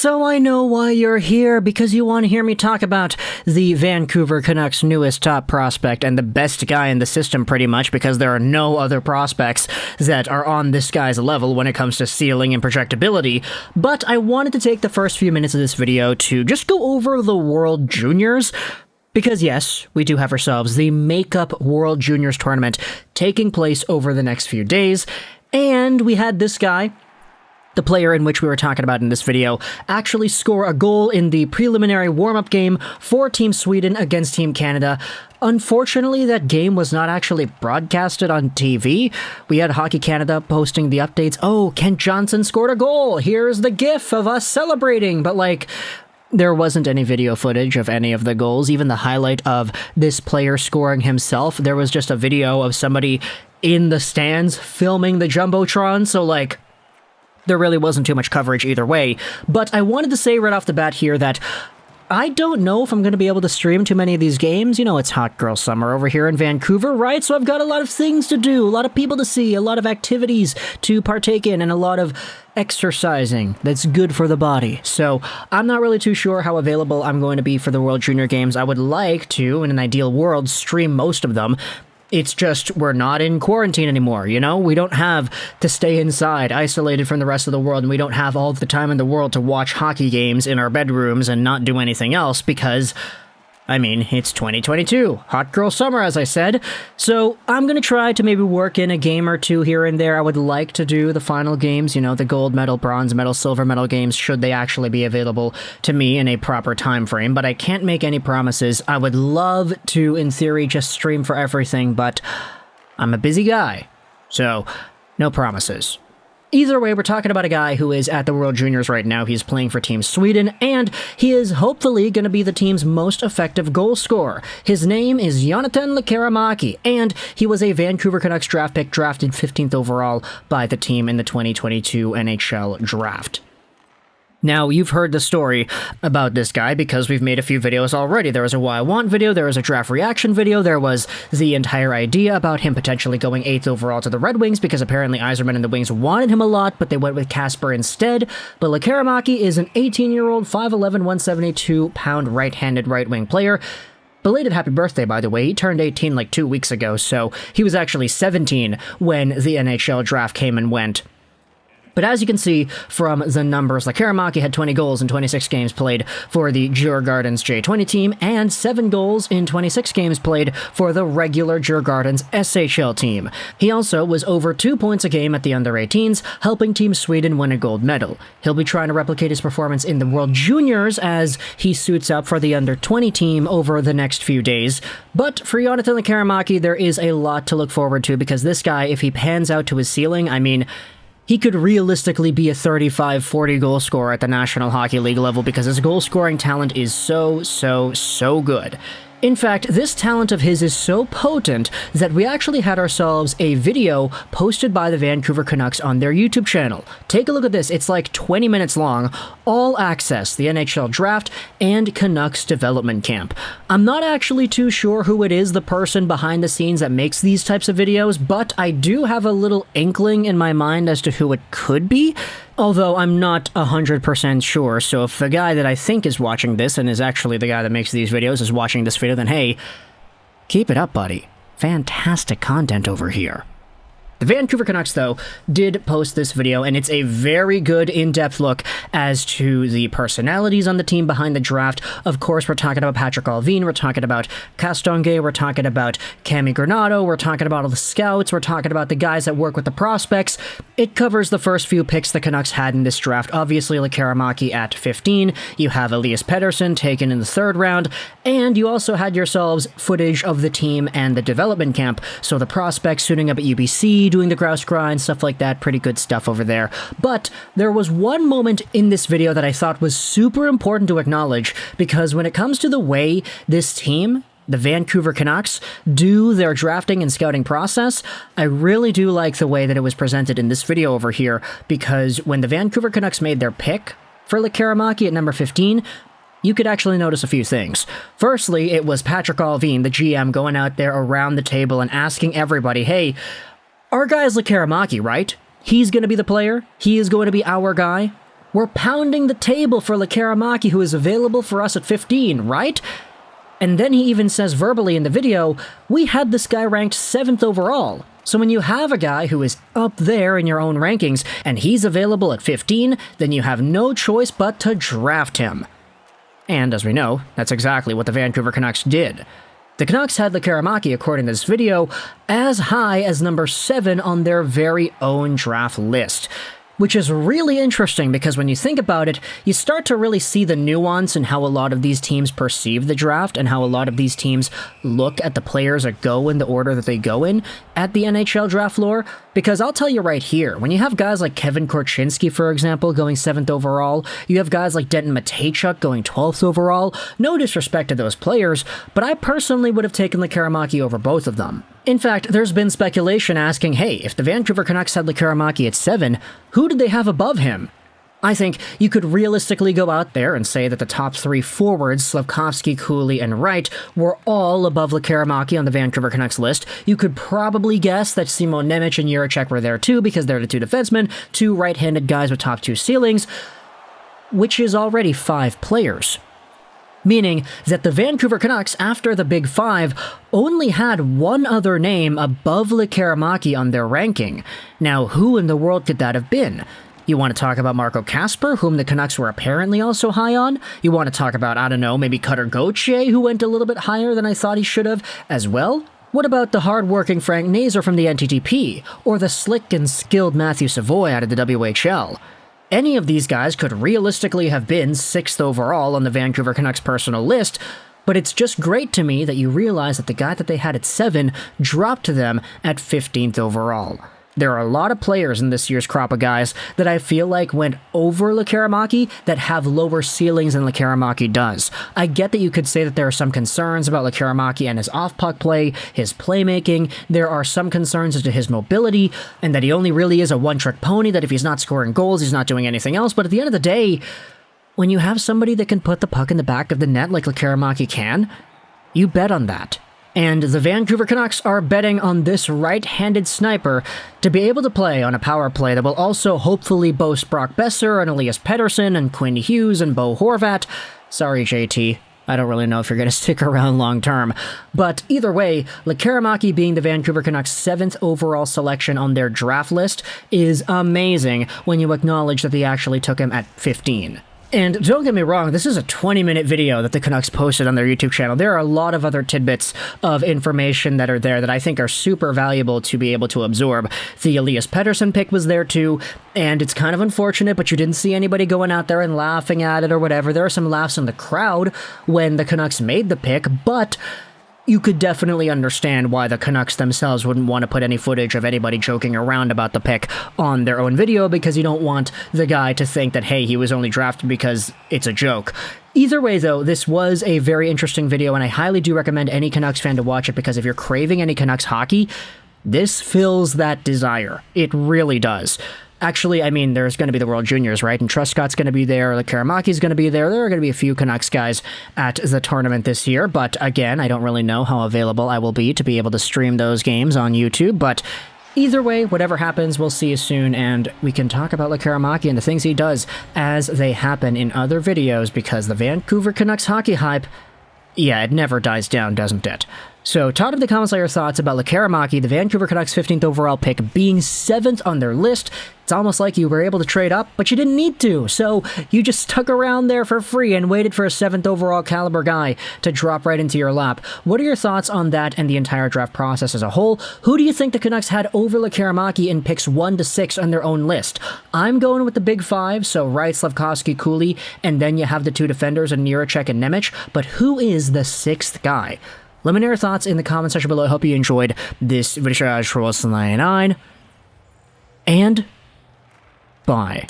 So I know why you're here, because you want to hear me talk about the Vancouver Canucks' newest top prospect and the best guy in the system pretty much, because there are no other prospects that are on this guy's level when it comes to ceiling and projectability. But I wanted to take the first few minutes of this video to just go over the World Juniors, because yes, we do have ourselves the Makeup World Juniors tournament taking place over the next few days, and we had this guy, the player in which we were talking about in this video, actually score a goal in the preliminary warm-up game for Team Sweden against Team Canada. Unfortunately, that game was not actually broadcasted on TV. We had Hockey Canada posting the updates. Oh, Kent Johnson scored a goal. Here's the gif of us celebrating. But there wasn't any video footage of any of the goals, even the highlight of this player scoring himself. There was just a video of somebody in the stands filming the Jumbotron, so there really wasn't too much coverage either way. But I wanted to say right off the bat here that I don't know if I'm going to be able to stream too many of these games. You know, it's hot girl summer over here in Vancouver, right? So I've got a lot of things to do, a lot of people to see, a lot of activities to partake in, and a lot of exercising that's good for the body. So I'm not really too sure how available I'm going to be for the World Junior Games. I would like to, in an ideal world, stream most of them. It's just, we're not in quarantine anymore, you know? We don't have to stay inside, isolated from the rest of the world, and we don't have all the time in the world to watch hockey games in our bedrooms and not do anything else because, it's 2022. Hot girl summer, as I said. So I'm going to try to maybe work in a game or two here and there. I would like to do the final games, the gold medal, bronze medal, silver medal games, should they actually be available to me in a proper time frame. But I can't make any promises. I would love to, in theory, just stream for everything, but I'm a busy guy. So, no promises. Either way, we're talking about a guy who is at the World Juniors right now. He's playing for Team Sweden, and he is hopefully going to be the team's most effective goal scorer. His name is Jonathan Lekkerimaki, and he was a Vancouver Canucks draft pick, drafted 15th overall by the team in the 2022 NHL Draft. Now, you've heard the story about this guy because we've made a few videos already. There was a Why I Want video, there was a draft reaction video, there was the entire idea about him potentially going 8th overall to the Red Wings because apparently Yzerman and the Wings wanted him a lot, but they went with Kasper instead. But Lekkerimaki is an 18-year-old, 5'11", 172-pound right-handed right-wing player. Belated happy birthday, by the way. He turned 18 2 weeks ago, so he was actually 17 when the NHL Draft came and went. But as you can see from the numbers, Lekkerimaki had 20 goals in 26 games played for the Djurgården's J20 team, and 7 goals in 26 games played for the regular Djurgården's SHL team. He also was over 2 points a game at the under-18s, helping Team Sweden win a gold medal. He'll be trying to replicate his performance in the World Juniors as he suits up for the under-20 team over the next few days. But for Jonathan Lekkerimaki, there is a lot to look forward to, because this guy, if he pans out to his ceiling, he could realistically be a 35-40 goal scorer at the National Hockey League level because his goal-scoring talent is so good. In fact, this talent of his is so potent that we actually had ourselves a video posted by the Vancouver Canucks on their YouTube channel. Take a look at this. It's 20 minutes long, all access, the NHL Draft and Canucks development camp. I'm not actually too sure who it is, the person behind the scenes that makes these types of videos, but I do have a little inkling in my mind as to who it could be. Although I'm not 100% sure, so if the guy that I think is watching this and is actually the guy that makes these videos is watching this video, then hey, keep it up, buddy. Fantastic content over here. The Vancouver Canucks, though, did post this video, and it's a very good in-depth look as to the personalities on the team behind the draft. Of course, we're talking about Patrik Allvin, we're talking about Castonguay, we're talking about Cami Granato, we're talking about all the scouts, we're talking about the guys that work with the prospects. It covers the first few picks the Canucks had in this draft. Obviously, Lekkerimaki at 15, you have Elias Pettersson taken in the 3rd round, and you also had yourselves footage of the team and the development camp, so the prospects suiting up at UBC, doing the grouse grind, stuff like that. Pretty good stuff over there. But there was one moment in this video that I thought was super important to acknowledge, because when it comes to the way this team, the Vancouver Canucks, do their drafting and scouting process, I really do like the way that it was presented in this video over here, because when the Vancouver Canucks made their pick for Lekkerimaki at number 15, you could actually notice a few things. Firstly, it was Patrik Allvin, the GM, going out there around the table and asking everybody, hey, our guy is Lekkerimaki, right? He's going to be the player? He is going to be our guy? We're pounding the table for Lekkerimaki, who is available for us at 15, right? And then he even says verbally in the video, we had this guy ranked 7th overall. So when you have a guy who is up there in your own rankings, and he's available at 15, then you have no choice but to draft him. And as we know, that's exactly what the Vancouver Canucks did. The Canucks had Lekkerimaki, according to this video, as high as number 7 on their very own draft list. Which is really interesting because when you think about it, you start to really see the nuance in how a lot of these teams perceive the draft and how a lot of these teams look at the players that go in the order that they go in at the NHL draft lore. Because I'll tell you right here, when you have guys like Kevin Korchinski, for example, going 7th overall, you have guys like Denton Mateychuk going 12th overall, no disrespect to those players, but I personally would have taken Lekkerimaki over both of them. In fact, there's been speculation asking, hey, if the Vancouver Canucks had Lekkerimaki at 7, who did they have above him? I think you could realistically go out there and say that the top 3 forwards, Slafkovsky, Cooley, and Wright, were all above Lekkerimaki on the Vancouver Canucks list. You could probably guess that Simon Nemec and Jiricek were there too, because they're the 2 defensemen, 2 right-handed guys with top 2 ceilings, which is already 5 players. Meaning that the Vancouver Canucks, after the Big 5, only had one other name above Lekkerimaki on their ranking. Now, who in the world could that have been? You want to talk about Marco Kasper, whom the Canucks were apparently also high on? You want to talk about, I don't know, maybe Cutter Gauthier, who went a little bit higher than I thought he should have, as well? What about the hard-working Frank Nazar from the NTDP, or the slick and skilled Matthew Savoie out of the WHL? Any of these guys could realistically have been 6th overall on the Vancouver Canucks personal list, but it's just great to me that you realize that the guy that they had at 7 dropped to them at 15th overall. There are a lot of players in this year's crop of guys that I feel like went over Lekkerimaki that have lower ceilings than Lekkerimaki does. I get that you could say that there are some concerns about Lekkerimaki and his off-puck play, his playmaking. There are some concerns as to his mobility, and that he only really is a one-trick pony, that if he's not scoring goals, he's not doing anything else. But at the end of the day, when you have somebody that can put the puck in the back of the net like Lekkerimaki can, you bet on that. And the Vancouver Canucks are betting on this right-handed sniper to be able to play on a power play that will also hopefully boast Brock Besser and Elias Pettersson and Quinn Hughes and Bo Horvat. Sorry, JT. I don't really know if you're going to stick around long-term. But either way, Lekkerimaki being the Vancouver Canucks' 7th overall selection on their draft list is amazing when you acknowledge that they actually took him at 15. And don't get me wrong, this is a 20-minute video that the Canucks posted on their YouTube channel. There are a lot of other tidbits of information that are there that I think are super valuable to be able to absorb. The Elias Pettersson pick was there too, and it's kind of unfortunate, but you didn't see anybody going out there and laughing at it or whatever. There are some laughs in the crowd when the Canucks made the pick, but you could definitely understand why the Canucks themselves wouldn't want to put any footage of anybody joking around about the pick on their own video, because you don't want the guy to think that, hey, he was only drafted because it's a joke. Either way, though, this was a very interesting video, and I highly do recommend any Canucks fan to watch it, because if you're craving any Canucks hockey, this fills that desire. It really does. Actually, I mean, there's going to be the World Juniors, right? And Truscott's going to be there, Lekkerimaki's going to be there. There are going to be a few Canucks guys at the tournament this year, but again, I don't really know how available I will be to be able to stream those games on YouTube, but either way, whatever happens, we'll see you soon, and we can talk about Lekkerimaki and the things he does as they happen in other videos, because the Vancouver Canucks hockey hype, yeah, it never dies down, doesn't it? So, talk in the comments your thoughts about Lekkerimaki, the Vancouver Canucks' 15th overall pick, being 7th on their list. It's almost like you were able to trade up, but you didn't need to, so you just stuck around there for free and waited for a 7th overall caliber guy to drop right into your lap. What are your thoughts on that and the entire draft process as a whole? Who do you think the Canucks had over Lekkerimaki in picks 1 to 6 on their own list? I'm going with the big 5, so Wright, Slafkovsky, Cooley, and then you have the 2 defenders in Jiricek and Nemec, but who is the 6th guy? Let me know your thoughts in the comment section below. I hope you enjoyed this video. Juraj for 9, and bye.